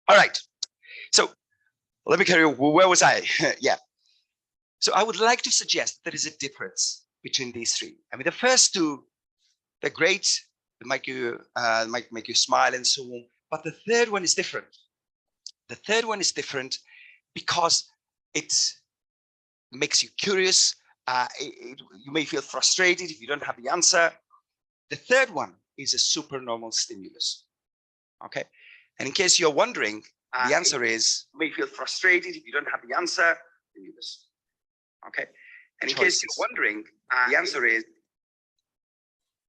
All right. So let me carry on. Where was I? Yeah. So I would like to suggest there is a difference between these three. I mean, the first two, they're great. They might make you smile and so on. But the third one is different. The third one is different because it makes you curious. You may feel frustrated if you don't have the answer. The third one is a supernormal stimulus. Okay. And in case you're wondering, the answer is, you may feel frustrated if you don't have the answer. Stimulus. Okay. And in case you're wondering, the answer is,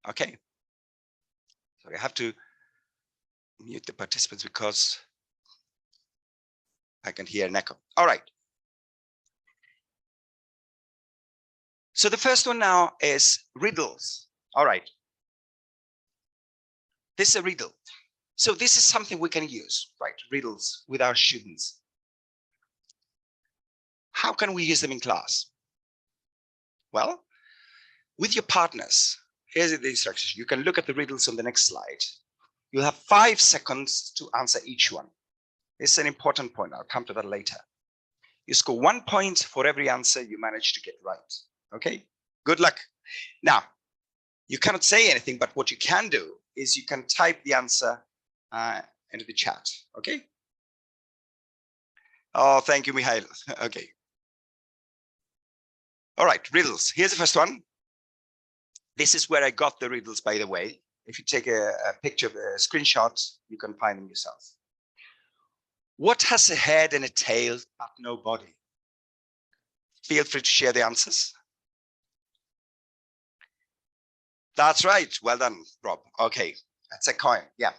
okay. So I have to mute the participants because I can hear an echo. All right. So the first one now is riddles. All right. This is a riddle. So this is something we can use, right? Riddles with our students. How can we use them in class? Well, with your partners. Here's the instructions. You can look at the riddles on the next slide. You'll have 5 seconds to answer each one. This is an important point. I'll come to that later. You score 1 point for every answer you manage to get right. Okay, good luck. Now, you cannot say anything, but what you can do is you can type the answer into the chat. Okay. Oh, thank you, Mihail. Okay. All right, riddles. Here's the first one. This is where I got the riddles, by the way. If you take a picture of a screenshot, you can find them yourself. What has a head and a tail but no body? Feel free to share the answers. That's right. Well done, Rob. Okay, that's a coin. Yeah,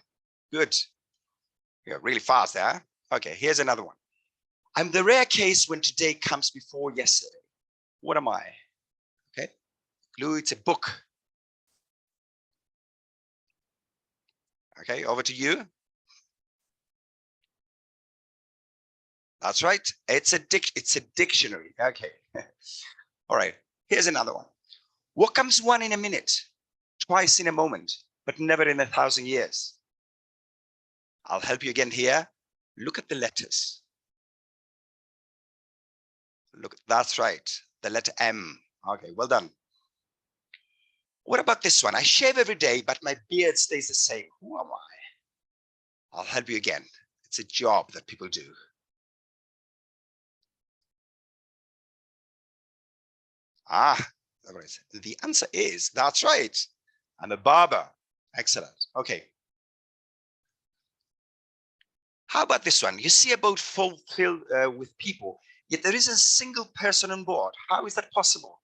good. You're really fast there. Okay, here's another one. I'm the rare case when today comes before yesterday. What am I? Okay, clue, it's a book. Okay, over to you. That's right. It's a dictionary. Okay. All right. Here's another one. What comes one in a minute, twice in a moment, but never in 1,000 years? I'll help you again here. Look at the letters. Look, that's right. The letter M. Okay, well done. What about this one? I shave every day, but my beard stays the same. Who am I? I'll help you again. It's a job that people do. The answer is, that's right. I'm a barber. Excellent. Okay. How about this one? You see a boat filled with people, yet there is a single person on board. How is that possible?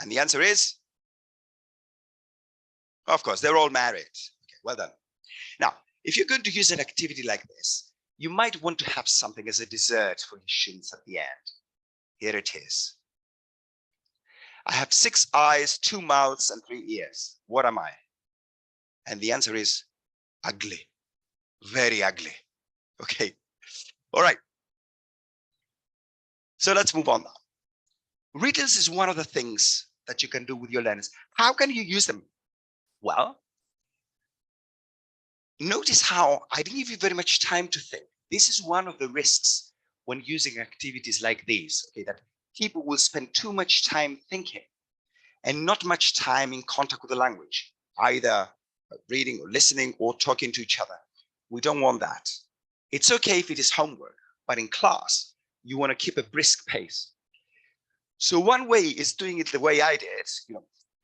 And the answer is, of course, they're all married. Okay, well done. Now, if you're going to use an activity like this, you might want to have something as a dessert for your students at the end. Here it is. I have 6 eyes, 2 mouths, and 3 ears. What am I? And the answer is ugly. Very ugly. Okay. All right. So let's move on now. Riddles is one of the things that you can do with your learners. How can you use them? Well, notice how I didn't give you very much time to think. This is one of the risks when using activities like these, okay, that people will spend too much time thinking and not much time in contact with the language, either reading or listening or talking to each other. We don't want that. It's okay if it is homework, but in class, you want to keep a brisk pace. So one way is doing it the way I did,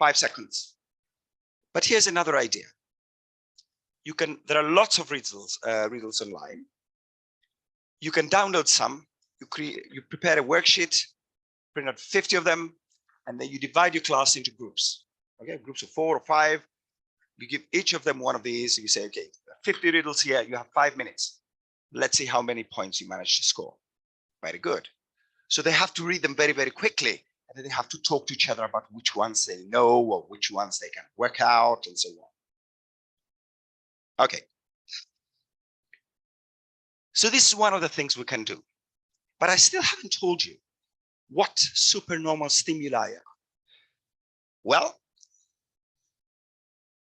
5 seconds. But here's another idea. There are lots of riddles online. You can download some. You prepare a worksheet, print out 50 of them, and then you divide your class into groups. Okay, groups of 4 or 5. You give each of them one of these. You say, okay, 50 riddles here. You have 5 minutes. Let's see how many points you manage to score. Very good. So they have to read them very, very quickly. And then they have to talk to each other about which ones they know or which ones they can work out and so on. Okay. So this is one of the things we can do. But I still haven't told you what supernormal stimuli are. Well,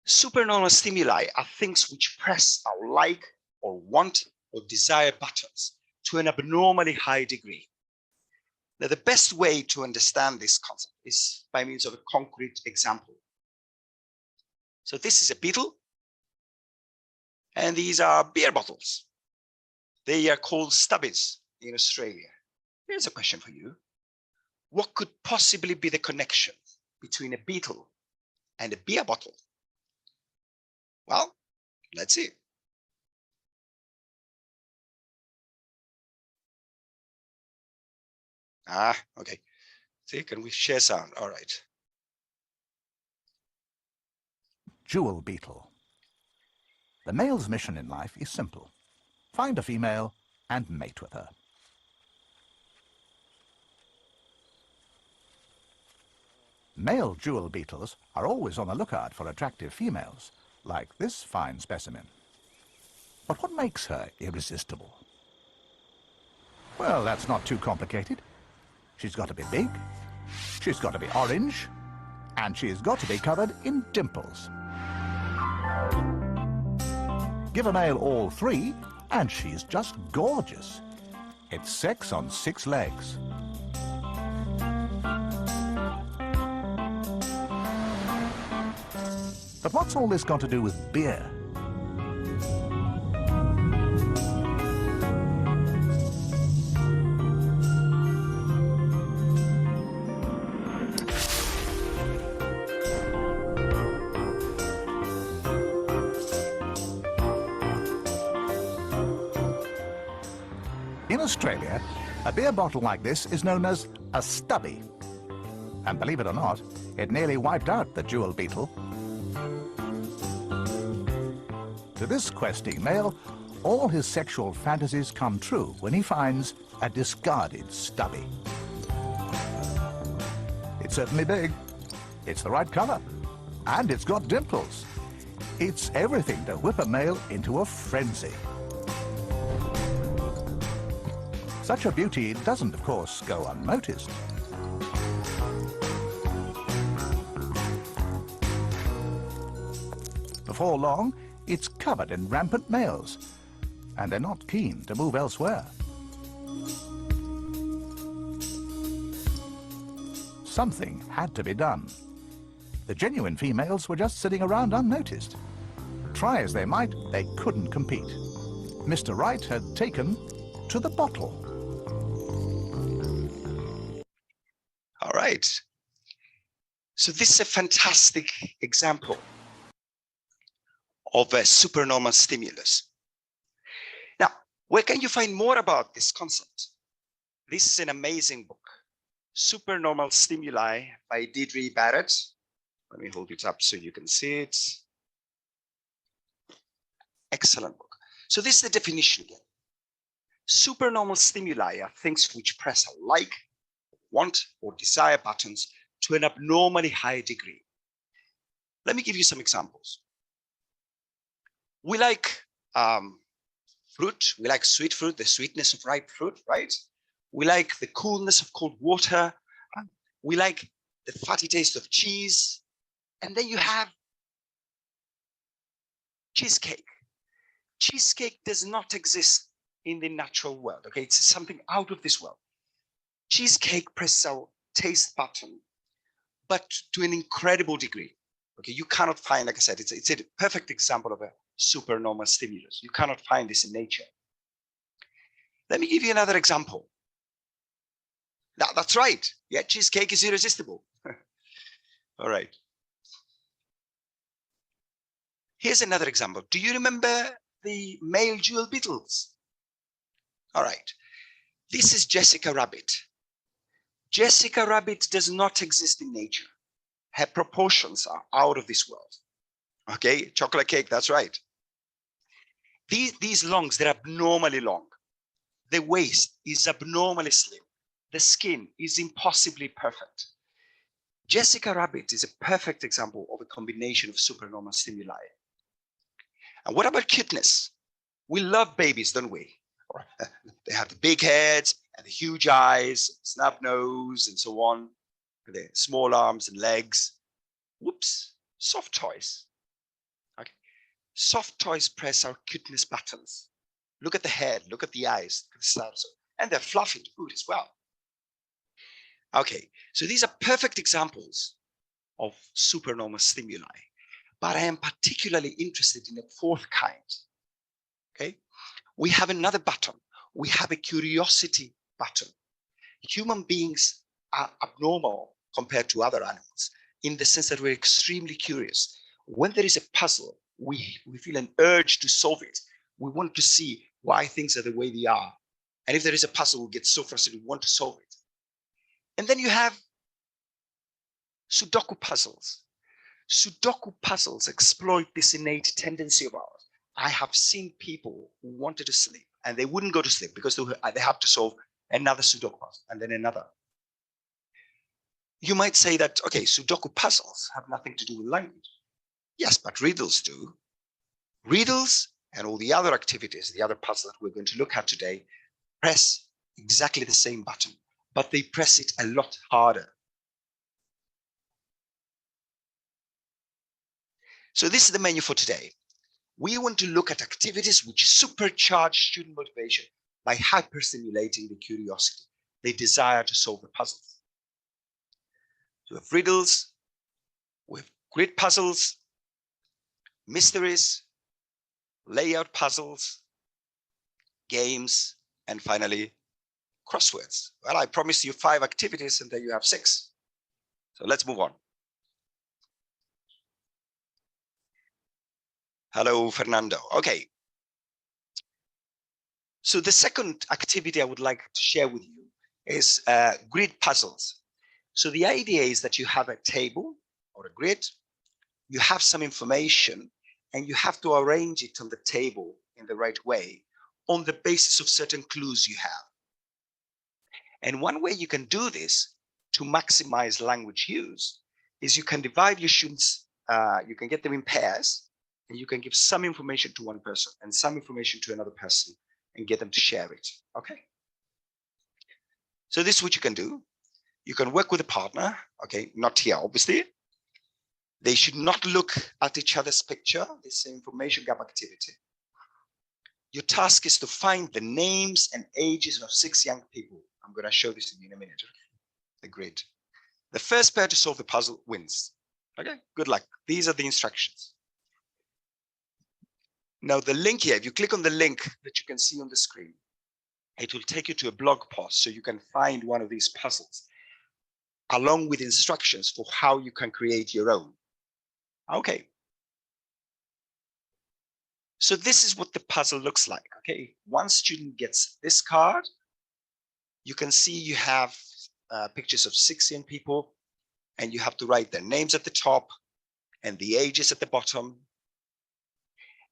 supernormal stimuli are things which press our like or want or desire buttons to an abnormally high degree. Now, the best way to understand this concept is by means of a concrete example. So this is a beetle, and these are beer bottles. They are called stubbies in Australia. Here's a question for you. What could possibly be the connection between a beetle and a beer bottle? Well, let's see. Okay. See, can we share sound? All right. Jewel beetle. The male's mission in life is simple. Find a female and mate with her. Male jewel beetles are always on the lookout for attractive females, like this fine specimen. But what makes her irresistible? Well, that's not too complicated. She's got to be big, she's got to be orange, and she's got to be covered in dimples. Give a male all three, and she's just gorgeous. It's sex on 6 legs. But what's all this got to do with beer? In Australia, a beer bottle like this is known as a stubby. And believe it or not, it nearly wiped out the jewel beetle. To this questing male, all his sexual fantasies come true when he finds a discarded stubby. It's certainly big, it's the right colour, and it's got dimples. It's everything to whip a male into a frenzy. Such a beauty doesn't, of course, go unnoticed. Before long, it's covered in rampant males, and they're not keen to move elsewhere. Something had to be done. The genuine females were just sitting around unnoticed. Try as they might, they couldn't compete. Mr. Right had taken to the bottle. All right. So this is a fantastic example of a supernormal stimulus. Now, where can you find more about this concept? This is an amazing book, Supernormal Stimuli by Deirdre Barrett. Let me hold it up so you can see it. Excellent book. So this is the definition again. Supernormal stimuli are things which press a like, want, or desire buttons to an abnormally high degree. Let me give you some examples. We like fruit. We like sweet fruit, the sweetness of ripe fruit, right? We like the coolness of cold water. We like the fatty taste of cheese. And then you have cheesecake. Cheesecake does not exist in the natural world, okay? It's something out of this world. Cheesecake presses our taste button, but to an incredible degree. Okay, you cannot find, like I said, it's a perfect example of a supernormal stimulus. You cannot find this in nature. Let me give you another example. Now, that's right. Yeah, cheesecake is irresistible. All right. Here's another example. Do you remember the male jewel beetles? All right. This is Jessica Rabbit. Jessica Rabbit does not exist in nature. Her proportions are out of this world. Okay, chocolate cake, that's right. These lungs, they're abnormally long. The waist is abnormally slim. The skin is impossibly perfect. Jessica Rabbit is a perfect example of a combination of supernormal stimuli. And what about cuteness? We love babies, don't we? They have the big heads and the huge eyes, snub nose, and so on. The small arms and legs. Whoops, soft toys. Okay. Soft toys press our cuteness buttons. Look at the head, look at the eyes, look at the stars, and they're fluffy to boot as well. Okay, so these are perfect examples of supernormal stimuli, but I am particularly interested in a fourth kind. Okay, we have another button. We have a curiosity button. Human beings are abnormal compared to other animals in the sense that we're extremely curious. When there is a puzzle, we feel an urge to solve it. We want to see why things are the way they are. And if there is a puzzle, we get so frustrated, we want to solve it. And then you have Sudoku puzzles. Sudoku puzzles exploit this innate tendency of ours. I have seen people who wanted to sleep and they wouldn't go to sleep because they have to solve another Sudoku puzzle and then another. You might say that, okay, Sudoku puzzles have nothing to do with language. Yes, but riddles do. Riddles and all the other activities, the other puzzles that we're going to look at today, press exactly the same button, but they press it a lot harder. So this is the menu for today. We want to look at activities which supercharge student motivation by hyperstimulating the curiosity, the desire to solve the puzzles. So we have riddles, we have grid puzzles, mysteries, layout puzzles, games, and finally, crosswords. Well, I promised you 5 activities and there you have 6. So let's move on. Hello, Fernando. Okay. So the second activity I would like to share with you is grid puzzles. So the idea is that you have a table or a grid, you have some information, and you have to arrange it on the table in the right way on the basis of certain clues you have. And one way you can do this to maximize language use is you can divide your students, you can get them in pairs, and you can give some information to one person and some information to another person and get them to share it. Okay. So this is what you can do. You can work with a partner. Okay, not here, obviously. They should not look at each other's picture. This is an information gap activity. Your task is to find the names and ages of 6 young people. I'm going to show this to you in a minute. The grid. The first pair to solve the puzzle wins. Okay, good luck. These are the instructions. Now the link here, if you click on the link that you can see on the screen, it will take you to a blog post so you can find one of these puzzles along with instructions for how you can create your own. Okay. So this is what the puzzle looks like. Okay, one student gets this card. You can see you have pictures of 6 young people, and you have to write their names at the top and the ages at the bottom.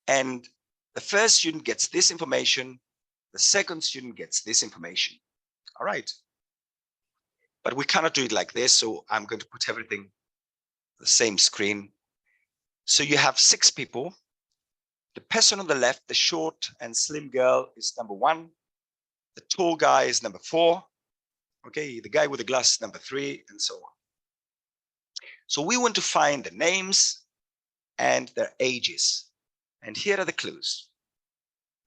And the first student gets this information. The second student gets this information. All right. But we cannot do it like this. So I'm going to put everything on the same screen. So you have 6 people. The person on the left, the short and slim girl, is number 1. The tall guy is number 4. Okay, the guy with the glasses, number 3, and so on. So we want to find the names and their ages. And here are the clues.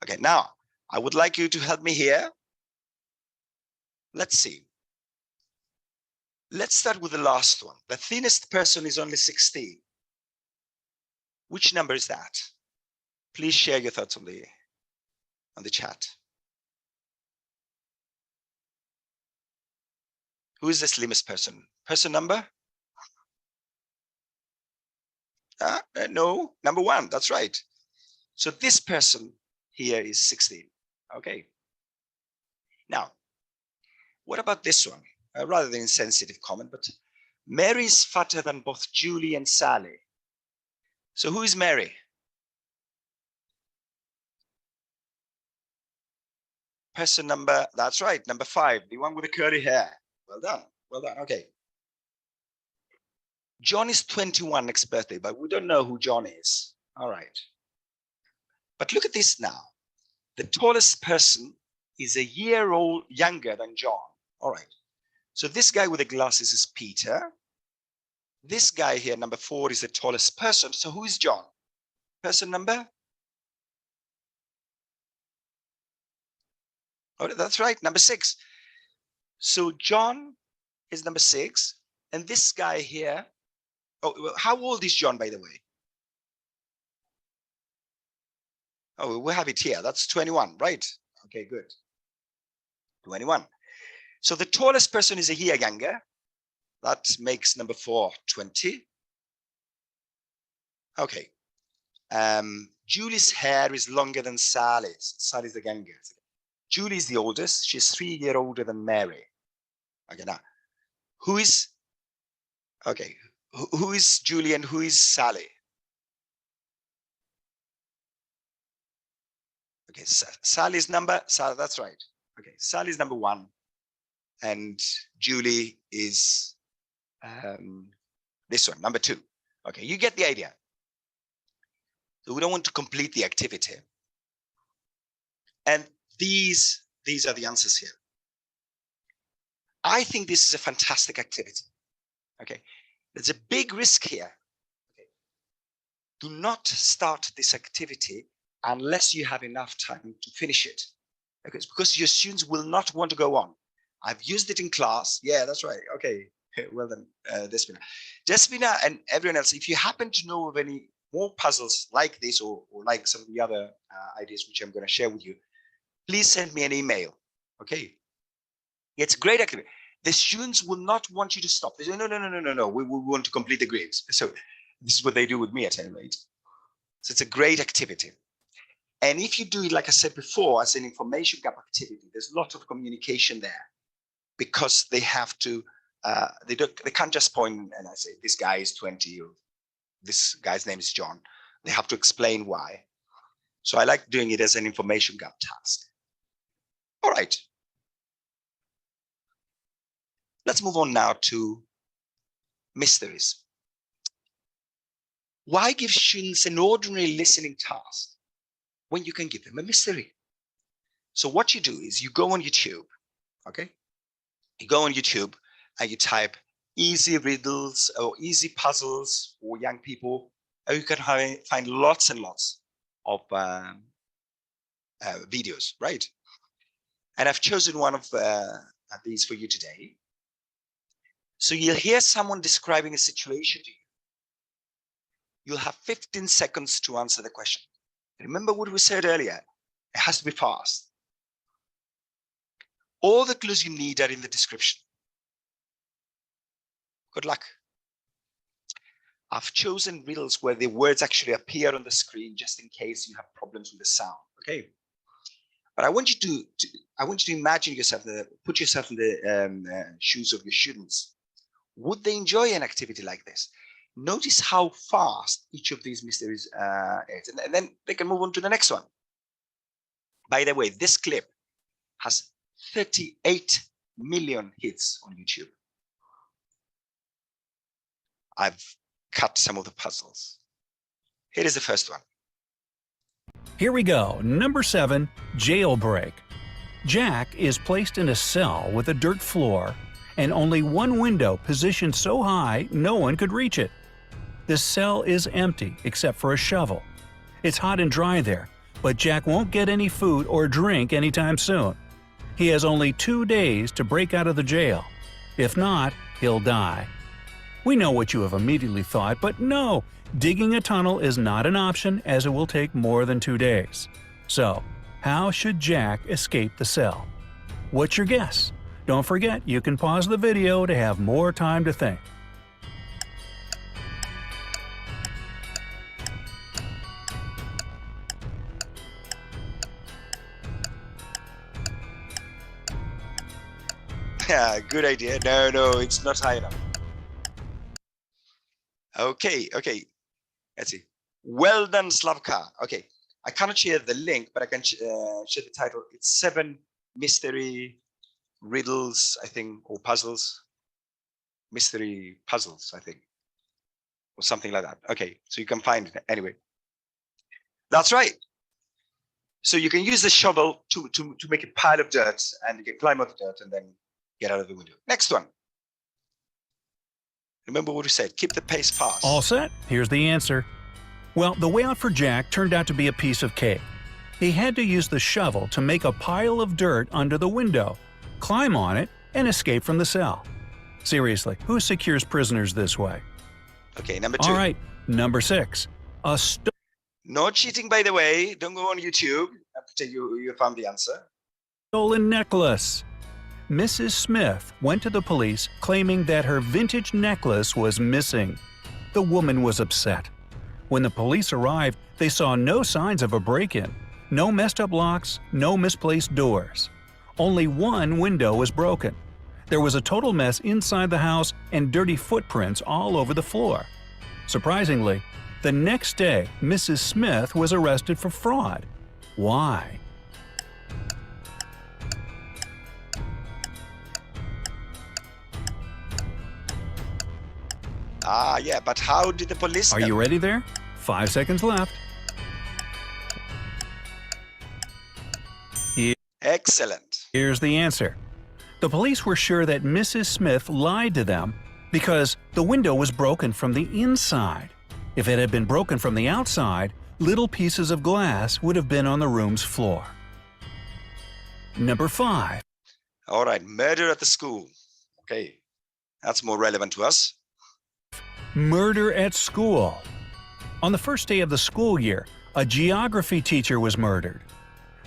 Okay, now I would like you to help me here. Let's see. Let's start with the last one. The thinnest person is only 16. Which number is that? Please share your thoughts on the chat. Who is the slimmest person? Person number? No, number 1. That's right. So this person here is 16. Okay. Now, what about this one? Rather than insensitive comment, but Mary's fatter than both Julie and Sally. So who is Mary? Person number, that's right, number 5, the one with the curly hair. Well done, well done, okay. John is 21 next birthday, but we don't know who John is. All right. But look at this now. The tallest person is a year old younger than John. All right. So this guy with the glasses is Peter. This guy here, number 4, is the tallest person. So who is John? person number? Oh, that's right, number 6. So John is number 6. And this guy here, oh, well, how old is John, by the way? Oh, we have it here. That's 21, right? Okay, good. 21. So the tallest person is here younger. That makes number 4, 20. Okay. Julie's hair is longer than Sally's. Sally's the youngest. Julie's the oldest. She's 3 years older than Mary. Okay, now, who is Julie and who is Sally? Okay, Sally's number, that's right. Okay, Sally's number 1, and Julie is this one, number 2. Okay, you get the idea. So we don't want to complete the activity. And these are the answers here. I think this is a fantastic activity. Okay, there's a big risk here. Okay. Do not start this activity unless you have enough time to finish it. Okay, it's because your students will not want to go on. I've used it in class. Yeah, that's right. Okay, well then, Despina and everyone else, if you happen to know of any more puzzles like this or like some of the other ideas which I'm going to share with you, please send me an email. Okay, it's a great activity. The students will not want you to stop. They say, no, we want to complete the grades. So this is what they do with me at any rate. So it's a great activity. And if you do it, like I said before, as an information gap activity, there's a lot of communication there, because they have to, they can't just point and I say, this guy is 20, or this guy's name is John. They have to explain why. So I like doing it as an information gap task. All right. Let's move on now to mysteries. Why give students an ordinary listening task when you can give them a mystery? So what you do is you go on YouTube, okay? You go on YouTube and you type easy riddles or easy puzzles for young people, and you can find lots and lots of videos, right? And I've chosen one of these for you today. So you'll hear someone describing a situation to you. You'll have 15 seconds to answer the question. Remember what we said earlier, it has to be fast. All the clues you need are in the description. Good luck. I've chosen riddles where the words actually appear on the screen, just in case you have problems with the sound, okay? But I want you to imagine yourself, put yourself in the shoes of your students. Would they enjoy an activity like this? Notice how fast each of these mysteries is, and then they can move on to the next one. By the way, this clip has 38 million hits on YouTube. I've cut some of the puzzles. Here is the first one. Here we go. Number 7, jailbreak. Jack is placed in a cell with a dirt floor and only one window positioned so high no one could reach it. The cell is empty except for a shovel. It's hot and dry there, but Jack won't get any food or drink anytime soon. He has only 2 days to break out of the jail. If not, he'll die. We know what you have immediately thought, but no, digging a tunnel is not an option as it will take more than 2 days. So, how should Jack escape the cell? What's your guess? Don't forget, you can pause the video to have more time to think. Yeah, good idea. No, it's not high enough. Okay. Let's see. Well done, Slavka. Okay, I cannot share the link, but I can share the title. It's 7 mystery riddles, I think, or puzzles. Mystery puzzles, I think, or something like that. Okay, so you can find it anyway. That's right. So you can use the shovel to make a pile of dirt, and you can climb out the dirt and then get out of the window. Next one. Remember what we said, keep the pace fast. All set? Here's the answer. Well, the way out for Jack turned out to be a piece of cake. He had to use the shovel to make a pile of dirt under the window, climb on it, and escape from the cell. Seriously, who secures prisoners this way? Okay, number 2. All right, number 6. A No cheating, by the way. Don't go on YouTube after you found the answer. stolen necklace. Mrs. Smith went to the police claiming that her vintage necklace was missing. The woman was upset. When the police arrived, they saw no signs of a break-in, no messed-up locks, no misplaced doors. Only one window was broken. There was a total mess inside the house and dirty footprints all over the floor. Surprisingly, the next day, Mrs. Smith was arrested for fraud. Why? Yeah, but how did the police... Are you ready there? 5 seconds left. Excellent. Here's the answer. The police were sure that Mrs. Smith lied to them because the window was broken from the inside. If it had been broken from the outside, little pieces of glass would have been on the room's floor. Number 5. All right, murder at the school. Okay, that's more relevant to us. Murder at school. On the first day of the school year, a geography teacher was murdered.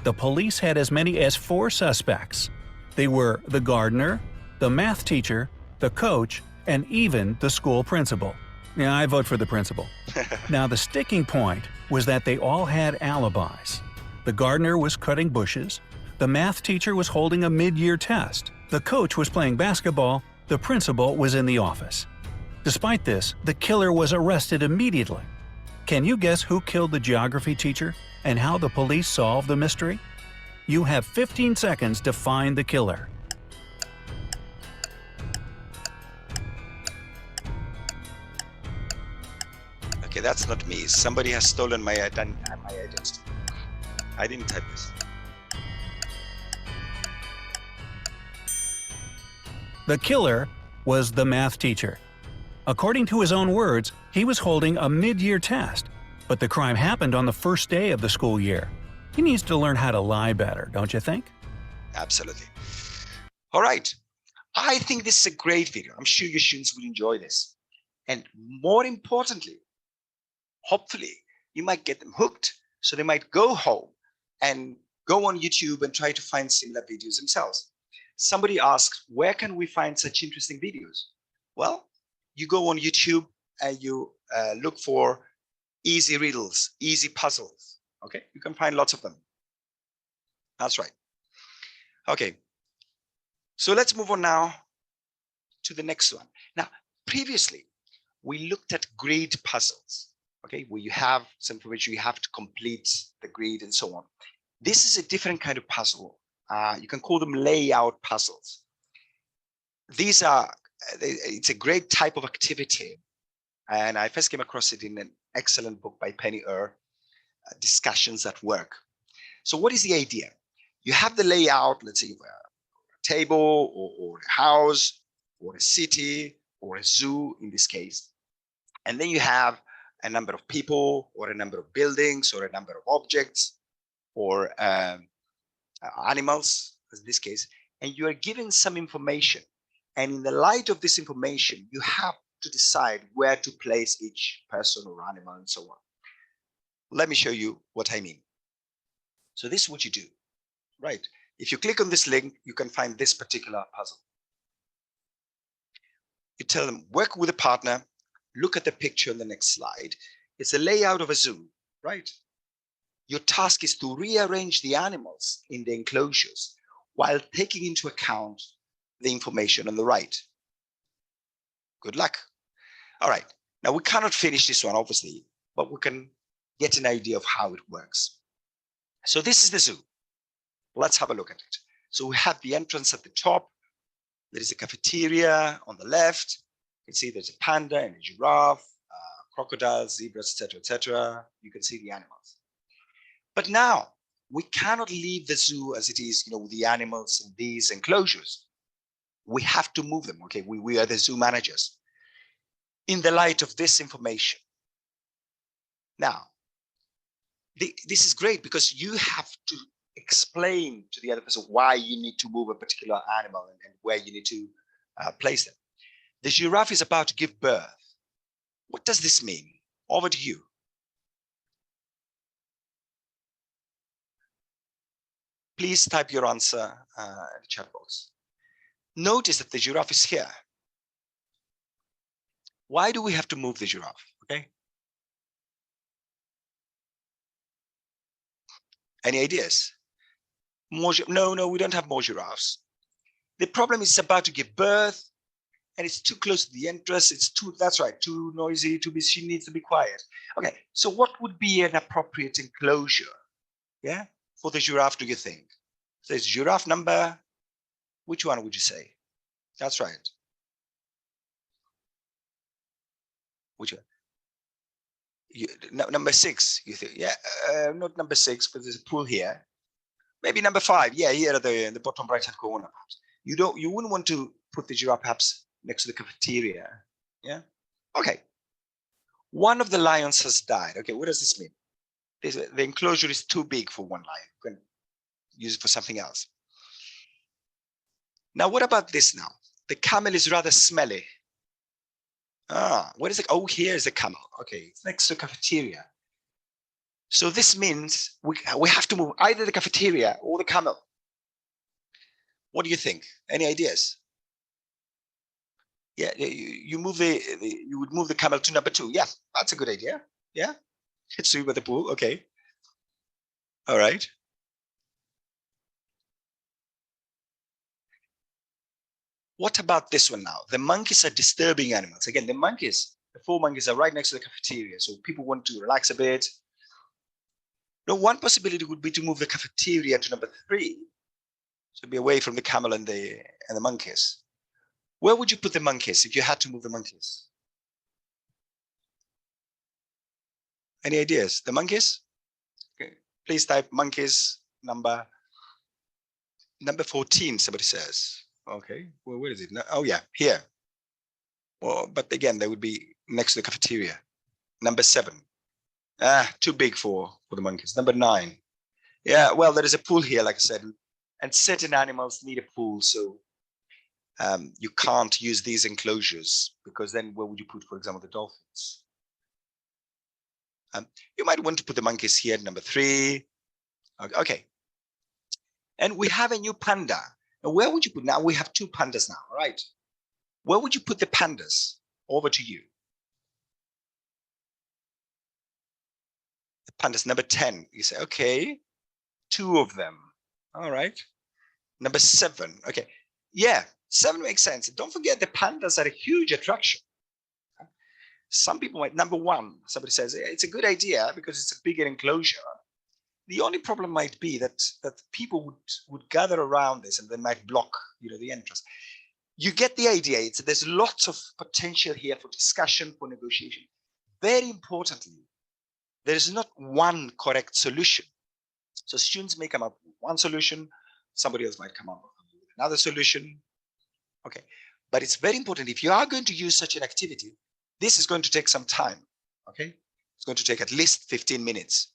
The police had as many as 4 suspects. They were the gardener, the math teacher, the coach, and even the school principal. Yeah, I vote for the principal. Now, the sticking point was that they all had alibis. The gardener was cutting bushes, the math teacher was holding a mid-year test, the coach was playing basketball, the principal was in the office. Despite this, the killer was arrested immediately. Can you guess who killed the geography teacher and how the police solved the mystery? You have 15 seconds to find the killer. Okay, that's not me. Somebody has stolen my identity. I didn't type this. The killer was the math teacher. According to his own words, he was holding a mid-year test, but the crime happened on the first day of the school year. He needs to learn how to lie better, don't you think? Absolutely. All right. I think this is a great video. I'm sure your students will enjoy this. And more importantly, hopefully, you might get them hooked, so they might go home and go on YouTube and try to find similar videos themselves. Somebody asked, where can we find such interesting videos? Well, you go on YouTube and you look for easy riddles, easy puzzles. Okay, you can find lots of them. That's right. Okay, so let's move on now to the next one. Now, previously, we looked at grid puzzles. Okay, where you have some information, you have to complete the grid and so on. This is a different kind of puzzle. You can call them layout puzzles. These are, it's a great type of activity. And I first came across it in an excellent book by Penny Earl, Discussions at Work. So what is the idea? You have the layout, let's say a table or a house or a city or a zoo in this case. And then you have a number of people or a number of buildings or a number of objects or animals, in this case, and you are given some information. And in the light of this information, you have to decide where to place each person or animal and so on. Let me show you what I mean. So this is what you do, right? If you click on this link, you can find this particular puzzle. You tell them, work with a partner, look at the picture on the next slide. It's a layout of a zoo, right? Your task is to rearrange the animals in the enclosures while taking into account the information on the right. Good luck. All right, now we cannot finish this one, obviously, but we can get an idea of how it works. So this is the zoo. Let's have a look at it. So we have the entrance at the top. There is a cafeteria on the left. You can see there's a panda and a giraffe, crocodiles, zebras, etc. You can see the animals. But now we cannot leave the zoo as it is, with the animals in these enclosures. We have to move them. Okay, we are the zoo managers. In the light of this information. Now, this is great because you have to explain to the other person why you need to move a particular animal and where you need to place them. The giraffe is about to give birth. What does this mean? Over to you. Please type your answer in the chat box. Notice that the giraffe is here. Why do we have to move the giraffe? Okay. Any ideas? No, we don't have more giraffes. The problem is it's about to give birth and it's too close to the entrance. It's that's right, too noisy, she needs to be quiet. Okay, so what would be an appropriate enclosure, yeah, for the giraffe, do you think? So it's giraffe number, which one would you say? That's right. Which one? Number 6, you think? Yeah, not number 6, because there's a pool here. Maybe number 5. Yeah, here at the bottom right-hand corner. You wouldn't want to put the giraffe perhaps next to the cafeteria. Yeah. Okay. One of the lions has died. Okay, what does this mean? The enclosure is too big for one lion. You can use it for something else. Now, what about this now? The camel is rather smelly. What is it? Oh, here's the camel. Okay, it's next to the cafeteria. So this means we have to move either the cafeteria or the camel. What do you think? Any ideas? Yeah, you move you would move the camel to number 2. Yeah, that's a good idea. Yeah, it's swim with the pool. Okay. All right. What about this one now? The monkeys are disturbing animals. Again, the 4 monkeys are right next to the cafeteria. So people want to relax a bit. Now, one possibility would be to move the cafeteria to number 3. So be away from the camel and the monkeys. Where would you put the monkeys if you had to move the monkeys? Any ideas? The monkeys? Okay. Please type monkeys number 14, somebody says. Okay, well, where is it? No, oh yeah, here. Well, but again, they would be next to the cafeteria. Number 7. Too big for the monkeys. Number 9. Yeah, well, there is a pool here, like I said, and certain animals need a pool, so you can't use these enclosures because then where would you put, for example, the dolphins? You might want to put the monkeys here at number 3. Okay. And we have a new panda. Now, where would you put? Now we have 2 pandas now, right? Where would you put the pandas? Over to you. The pandas, number 10. You say, okay, 2 of them. All right. Number 7. Okay. Yeah, 7 makes sense. Don't forget the pandas are a huge attraction. Some people might, number 1, somebody says, it's a good idea because it's a bigger enclosure. The only problem might be that people would gather around this and they might block, the entrance. You get the idea. There's lots of potential here for discussion, for negotiation. Very importantly, there is not one correct solution. So students may come up with one solution, somebody else might come up with another solution. Okay, but it's very important if you are going to use such an activity, this is going to take some time. Okay, it's going to take at least 15 minutes.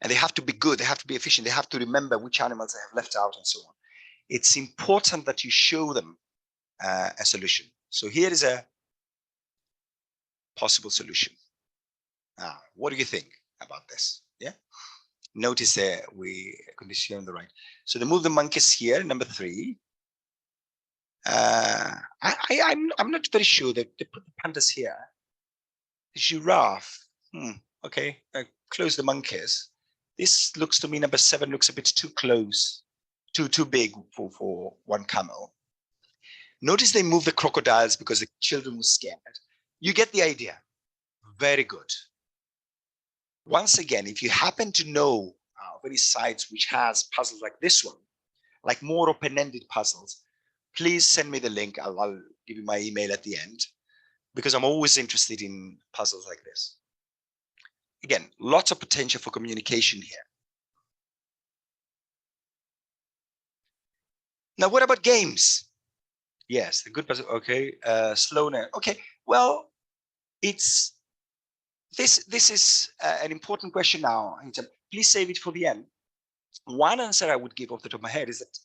And they have to be good, they have to be efficient, they have to remember which animals they have left out and so on. It's important that you show them a solution. So here is a possible solution. What do you think about this? Yeah. Notice there we condition on the right. So they move the monkeys here, number 3. I'm not very sure that they put the pandas here. The giraffe. Okay, close the monkeys. This looks to me, number 7 looks a bit too close, too big for one camel. Notice they move the crocodiles because the children were scared. You get the idea. Very good. Once again, if you happen to know of any sites which has puzzles like this one, like more open-ended puzzles, please send me the link. I'll give you my email at the end because I'm always interested in puzzles like this. Again, lots of potential for communication here. Now, what about games? Yes, the good puzzle. Okay, slowness. Okay, well, it's This is an important question now. Please save it for the end. One answer I would give off the top of my head is that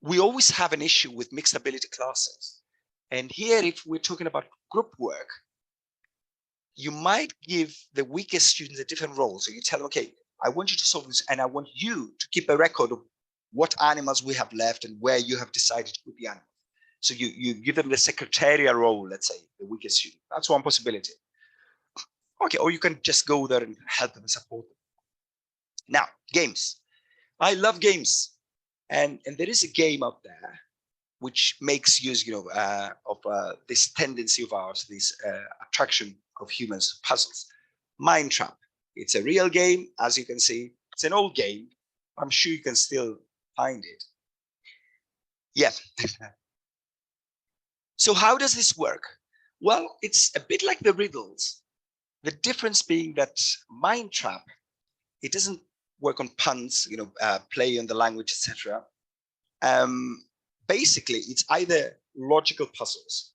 we always have an issue with mixed ability classes. And here, if we're talking about group work, you might give the weakest students a different role. So you tell them, okay, I want you to solve this, and I want you to keep a record of what animals we have left and where you have decided to put the animals. So you give them the secretarial role, let's say, the weakest student. That's one possibility. Okay, or you can just go there and help them and support them. Now, games. I love games. And there is a game out there which makes use, of this tendency of ours, this attraction of humans, puzzles. Mind Trap. It's a real game, as you can see. It's an old game. I'm sure you can still find it. Yeah. So how does this work? Well, it's a bit like the riddles. The difference being that Mind Trap, it doesn't work on puns, play on the language, etc. Basically, it's either logical puzzles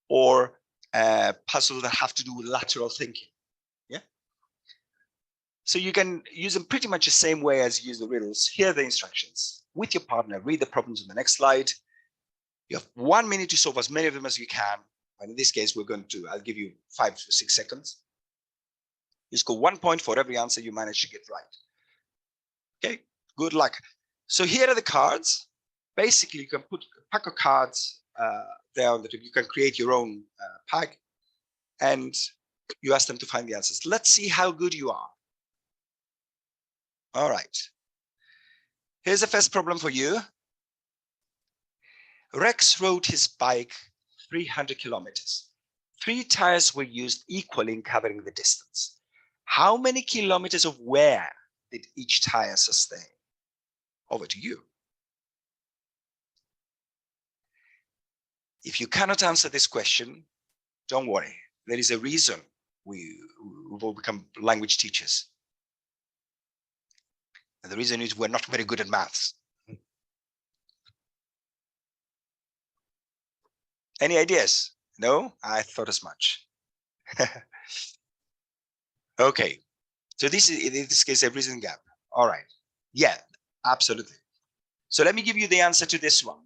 or puzzles that have to do with lateral thinking. Yeah. So you can use them pretty much the same way as you use the riddles. Here are the instructions. With your partner, read the problems on the next slide. You have 1 minute to solve as many of them as you can. And in this case, I'll give you 5 to 6 seconds. You score 1 point for every answer you manage to get right. Okay, good luck. So here are the cards. Basically, you can put a pack of cards there on the table. You can create your own pack, and you ask them to find the answers. Let's see how good you are. All right. Here's the first problem for you. Rex rode his bike 300 kilometers. 3 tires were used equally in covering the distance. How many kilometers of wear did each tire sustain? Over to you. If you cannot answer this question, don't worry. There is a reason we've all become language teachers. And the reason is we're not very good at maths. Any ideas? No? I thought as much. Okay. So this is, in this case, a reason gap. All right. Yeah, absolutely. So let me give you the answer to this one.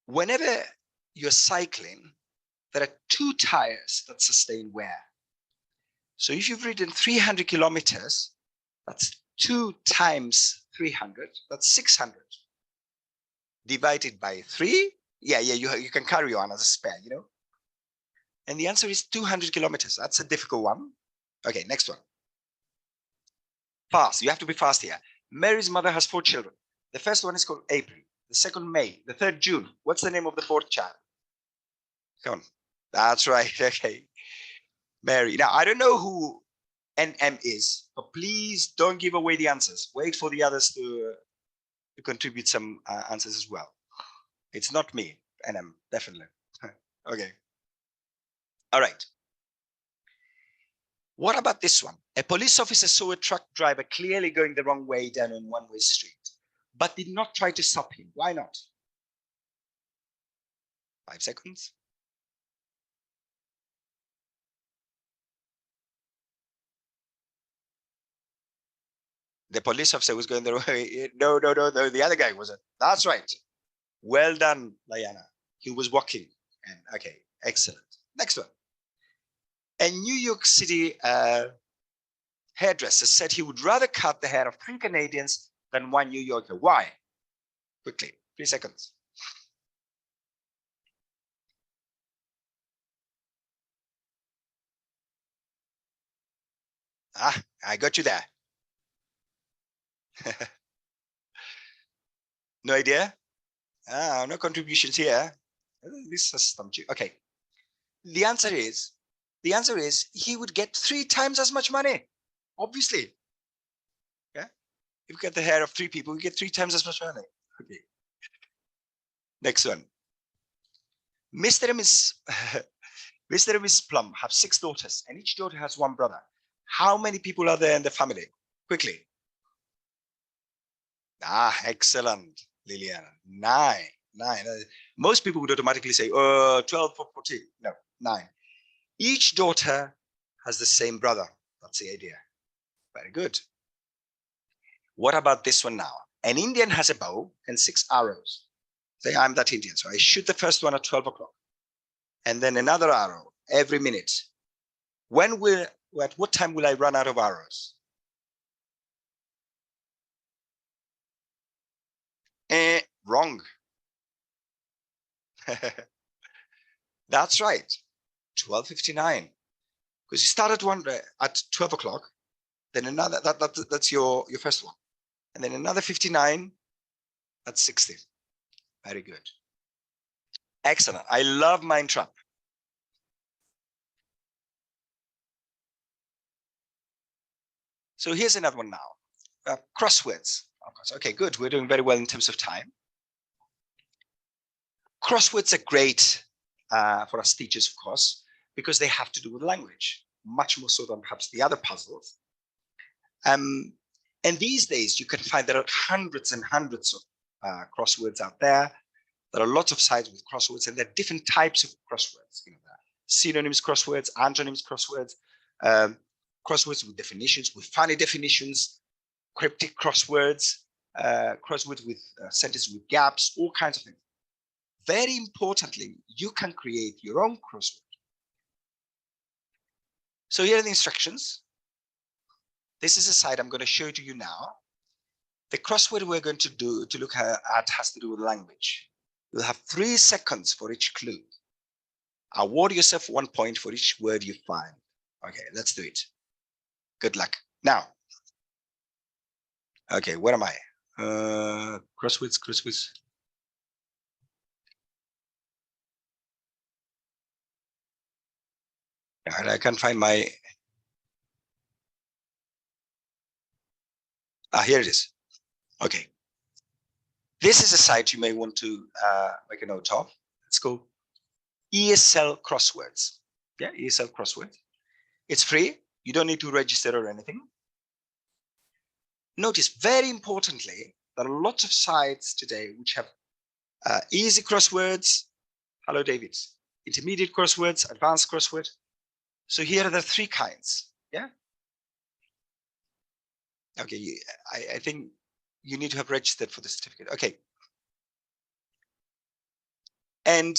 Whenever you're cycling, there are 2 tires that sustain wear. So if you've ridden 300 kilometers, that's 2 times 300, that's 600. Divided by 3, you can carry on as a spare, And the answer is 200 kilometers. That's a difficult one. Okay, next one. Fast, you have to be fast here. Mary's mother has 4 children. The first one is called April, the second May, the third June. What's the name of the 4th child? Come on. That's right. Okay. Mary. Now, I don't know who NM is, but please don't give away the answers. Wait for the others to contribute some answers as well. It's not me, NM, definitely. Okay. All right. What about this one? A police officer saw a truck driver clearly going the wrong way down a one-way street, but did not try to stop him. Why not? 5 seconds. The police officer was going the wrong way. No, the other guy wasn't. That's right. Well done, Diana. He was walking. And okay, excellent. Next one. A New York City hairdresser said he would rather cut the hair of 3 Canadians than 1 New Yorker. Why? Quickly, 3 seconds. I got you there. No idea? No contributions here. This has stumped you. Okay. The answer is he would get 3 times as much money. Obviously. Yeah. If you get the hair of 3 people, you get 3 times as much money. Okay. Next one. Mr. and Miss Plum have 6 daughters, and each daughter has 1 brother. How many people are there in the family? Quickly. Excellent, Liliana. 9. Most people would automatically say, 12 or 14. No, 9. Each daughter has the same brother. That's the idea. Very good. What about this one now? An Indian has a bow and 6 arrows. Say, I'm that Indian. So I shoot the first one at 12 o'clock. And then another arrow every minute. At what time will I run out of arrows? Wrong. That's right. 12:59. Because you started one at 12 o'clock, then another, that's your first one. And then another 59, that's 60. Very good. Excellent. I love Mind Trap. So here's another one now. Crosswords. Okay, good. We're doing very well in terms of time. Crosswords are great for us teachers, of course, because they have to do with language, much more so than perhaps the other puzzles. And these days, you can find there are hundreds and hundreds of crosswords out there. There are lots of sites with crosswords, and there are different types of crosswords. You know, synonyms crosswords, antonyms crosswords, crosswords with definitions, with funny definitions, cryptic crosswords, crosswords with sentences with gaps, all kinds of things. Very importantly, you can create your own crossword. So here are the instructions. This is a site I'm going to show to you now. The crossword we're going to look at has to do with language. You'll have 3 seconds for each clue. Award yourself 1 point for each word you find. Okay, let's do it. Good luck. Now, okay, where am I? Crosswords. And I can't find my. Here it is. Okay. This is a site you may want to make a note of. Let's go. ESL Crosswords. Yeah, ESL Crosswords. It's free. You don't need to register or anything. Notice, very importantly, there are lots of sites today which have easy crosswords. Hello, David. Intermediate crosswords, advanced crossword. So here are the 3 kinds. Yeah. Okay. I think you need to have registered for the certificate. Okay. And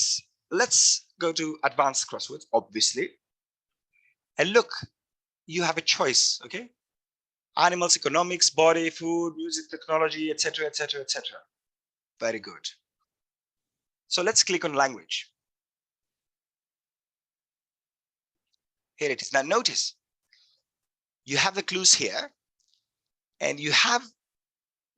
let's go to advanced crosswords, obviously. And look, you have a choice. Okay. Animals, economics, body, food, music, technology, etc., etc., etc. Very good. So let's click on language. Here it is. Now notice, you have the clues here, and you have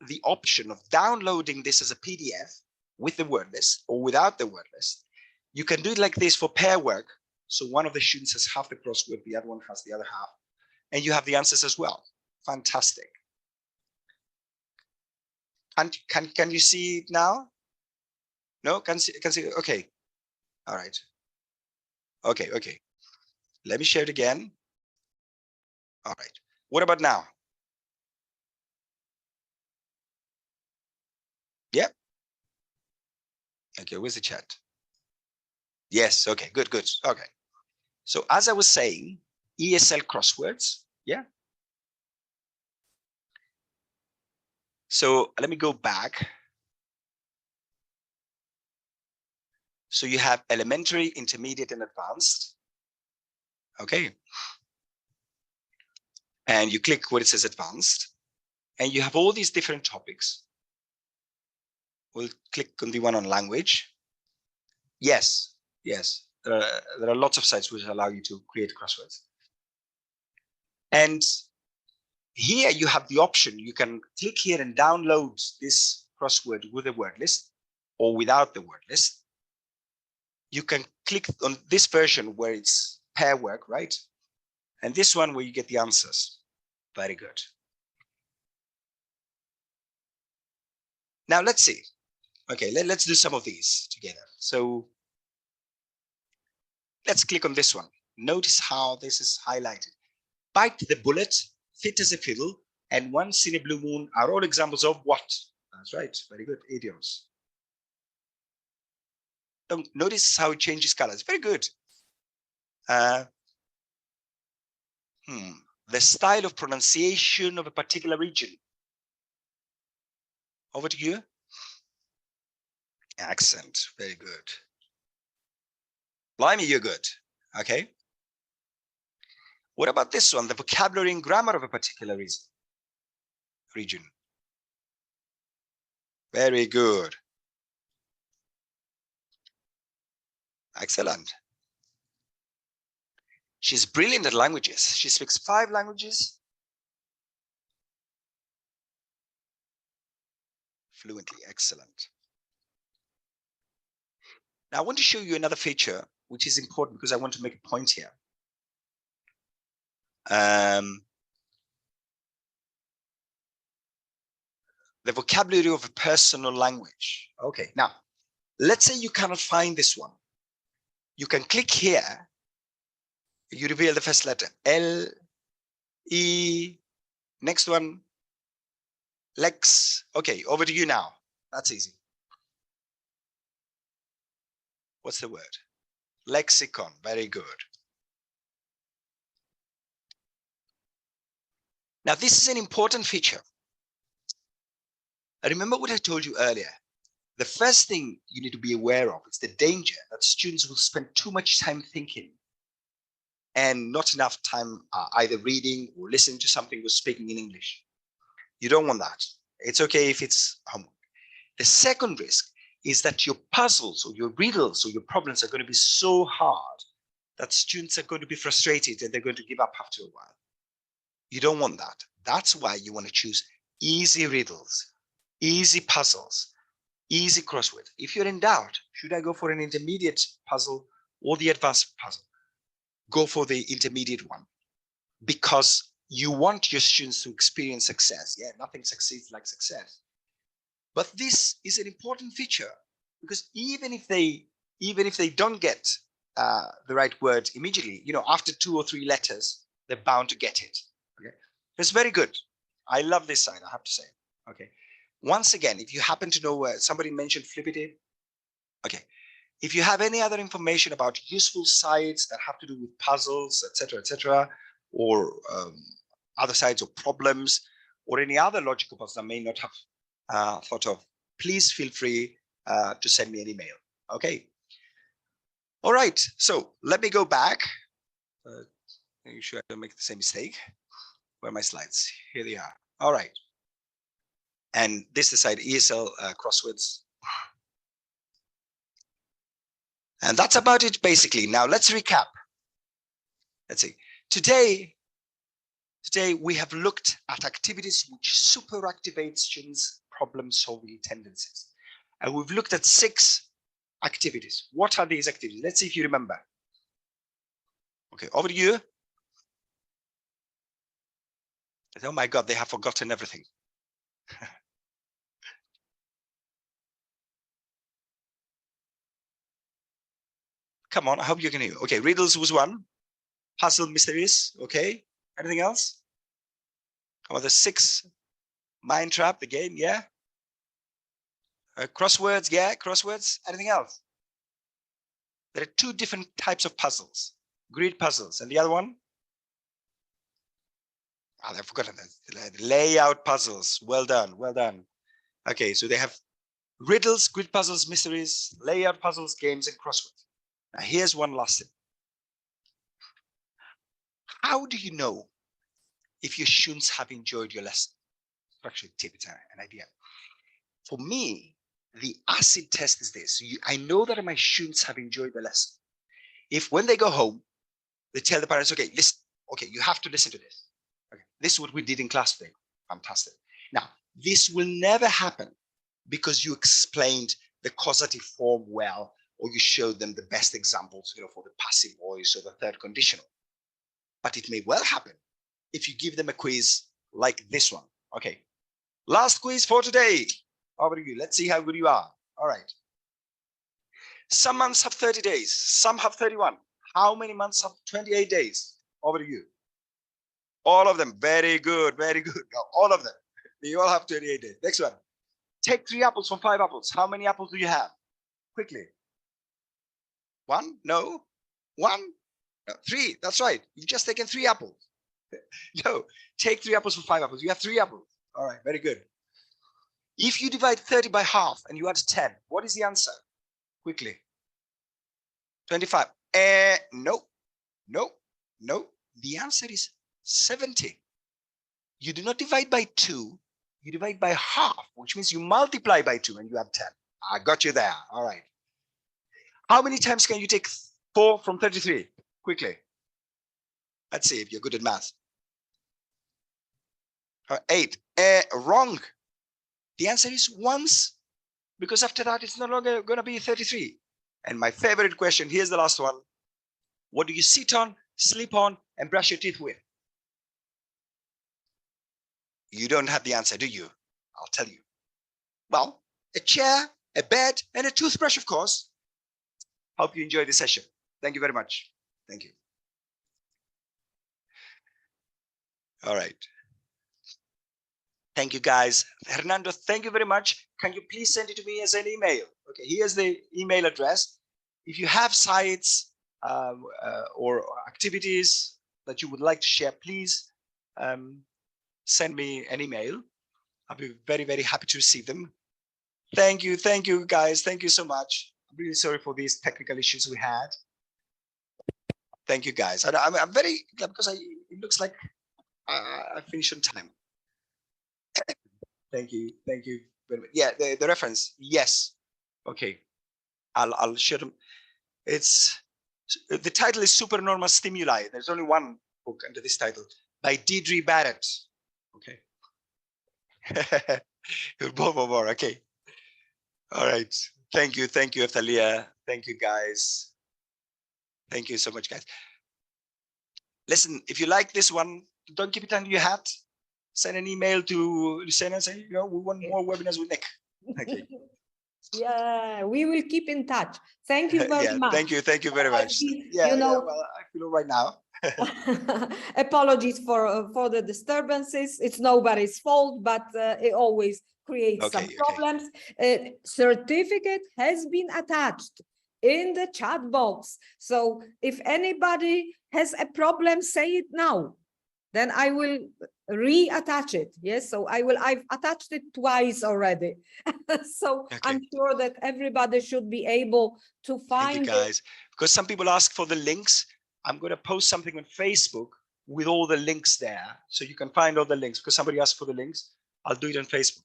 the option of downloading this as a PDF with the word list or without the word list. You can do it like this for pair work. So one of the students has half the crossword, the other one has the other half, and you have the answers as well. Fantastic. And can you see it now? No, can see. Okay. All right. Okay. Let me share it again. All right. What about now? Yep. Okay, where's the chat? Yes, okay, good. Okay. So as I was saying, ESL crosswords, yeah. So let me go back. So you have elementary, intermediate, and advanced. Okay. And you click where it says advanced, and you have all these different topics. We'll click on the one on language. Yes. There are lots of sites which allow you to create crosswords. And here you have the option. You can click here and download this crossword with a word list or without the word list. You can click on this version where it's pair work, right? And this one where you get the answers. Very good. Now let's see. Okay, let's do some of these together. So let's click on this one. Notice how this is highlighted. Bite the bullet, fit as a fiddle, and once in a blue moon are all examples of what? That's right. Very good. Idioms. Notice how it changes colors. Very good. The style of pronunciation of a particular region. Over to you. Accent, very good. Blimey, you're good. Okay. What about this one? The vocabulary and grammar of a particular region. Very good. Excellent. She's brilliant at languages. She speaks 5 languages fluently. Excellent. Now I want to show you another feature which is important because I want to make a point here. The vocabulary of a personal language. Okay, now let's say you cannot find this one. You can click here. You reveal the first letter, L, E, next one, Lex. Okay, over to you now. That's easy. What's the word? Lexicon, very good. Now, this is an important feature. Remember what I told you earlier. The first thing you need to be aware of is the danger that students will spend too much time thinking and not enough time either reading or listening to something or speaking in English. You don't want that. It's okay if it's homework. The second risk is that your puzzles or your riddles or your problems are going to be so hard that students are going to be frustrated and they're going to give up after a while. You don't want that. That's why you want to choose easy riddles, easy puzzles, easy crosswords. If you're in doubt, should I go for an intermediate puzzle or the advanced puzzle? Go for the intermediate one because you want your students to experience success. Yeah, nothing succeeds like success. But this is an important feature because even if they don't get the right word immediately, you know, after 2 or 3 letters, they're bound to get it. Okay, it's very good. I love this side, I have to say. Okay, once again, if you happen to know somebody mentioned Flippity. Okay, if you have any other information about useful sites that have to do with puzzles, etc., or other sides of problems, or any other logical puzzles I may not have thought of, please feel free to send me an email. Okay. All right. So let me go back. Making sure I don't make the same mistake. Where are my slides? Here they are. All right. And this is the side ESL Crosswords. And that's about it, basically. Now let's recap. Let's see. Today we have looked at activities which superactivate students' problem-solving tendencies. And we've looked at 6 activities. What are these activities? Let's see if you remember. Okay, over to you. Oh my God, they have forgotten everything. Come on, I hope you can hear. Okay, riddles was 1. Puzzle mysteries, okay. Anything else? Come on, the 6. Mind trap, the game, yeah. Crosswords, yeah, crosswords. Anything else? There are 2 different types of puzzles. Grid puzzles, and the other one? Oh, I've forgotten that. Layout puzzles. Well done, well done. Okay, so they have riddles, grid puzzles, mysteries, layout puzzles, games, and crosswords. Now here's one last thing. How do you know if your students have enjoyed your lesson? Structured tip, it's an idea. For me, the acid test is this. I know that my students have enjoyed the lesson. If when they go home, they tell the parents, okay, listen, okay, you have to listen to this. Okay, this is what we did in class today. Fantastic. Now, this will never happen because you explained the causative form well, or you showed them the best examples, you know, for the passive voice or the third conditional. But it may well happen if you give them a quiz like this one. Okay, last quiz for today. Over to you. Let's see how good you are. All right. Some months have 30 days. Some have 31. How many months have 28 days? Over to you. All of them. Very good. Very good. No, all of them. They all have 28 days. Next one. Take 3 apples from 5 apples. How many apples do you have? Quickly. 1? No. 1? No, 3. That's right. You've just taken 3 apples. No, take 3 apples for 5 apples. You have 3 apples. All right, very good. If you divide 30 by half and you add 10, what is the answer? Quickly. 25. No. The answer is 70. You do not divide by 2. You divide by half, which means you multiply by 2 and you have 10. I got you there. All right. How many times can you take 4 from 33? Quickly. Let's see if you're good at math. 8. Wrong. The answer is once, because after that, it's no longer going to be 33. And my favorite question, here's the last one. What do you sit on, sleep on, and brush your teeth with? You don't have the answer, do you? I'll tell you. Well, a chair, a bed, and a toothbrush, of course. Hope you enjoyed the session. Thank you very much. Thank you. All right. Thank you, guys. Hernando, thank you very much. Can you please send it to me as an email? Okay, here's the email address. If you have sites or activities that you would like to share, please send me an email. I'll be very, very happy to receive them. Thank you, guys. Thank you so much. I'm really sorry for these technical issues we had. Thank you, guys. I'm very glad because it looks like I finished on time. Thank you very much. Yeah, the reference, yes. Okay, I'll share them. It's the title is Supernormal Stimuli. There's only one book under this title by Deirdre Barrett. Okay. More. Okay. All right. Thank you, Athalia. Thank you, guys. Thank you so much, guys. Listen, if you like this one, don't keep it under your hat. Send an email to Luciana and say, we want more webinars with Nick. Okay. Yeah, we will keep in touch. Thank you very much. Thank you very much. Well, I feel all right now. Apologies for the disturbances. It's nobody's fault, but it always creates some problems. Certificate has been attached in the chat box. So if anybody has a problem, say it now. Then I will reattach it. Yes, so I've attached it twice already. So I'm sure that everybody should be able to find. Thank you, guys. Because some people ask for the links. I'm going to post something on Facebook with all the links there, so you can find all the links. Because somebody asked for the links, I'll do it on Facebook.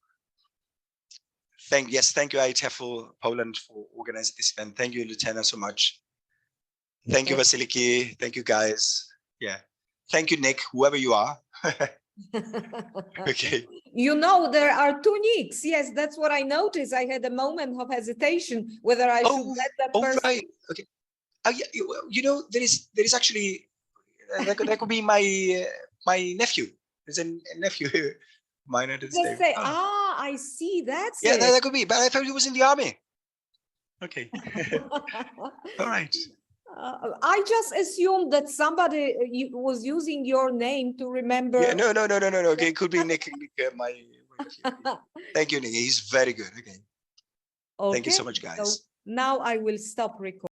Thank you, IATEFL Poland, for organizing this event. Thank you, Lieutenant, so much. Thank you, Vasiliki. Thank you, guys. Yeah. Thank you, Nick, whoever you are. Okay. There are 2 Nicks. Yes, that's what I noticed. I had a moment of hesitation whether I should let that person. Right. Okay. There is actually that could be my nephew. There's a nephew here. Mine at this Just say, I see. That's it. Yeah, that could be. But I thought he was in the army. Okay. All right. I just assumed that somebody was using your name to remember. Yeah, no. Okay, it could be Nick. My Thank you, Nick. He's very good. Okay. Thank you so much, guys. So now I will stop recording.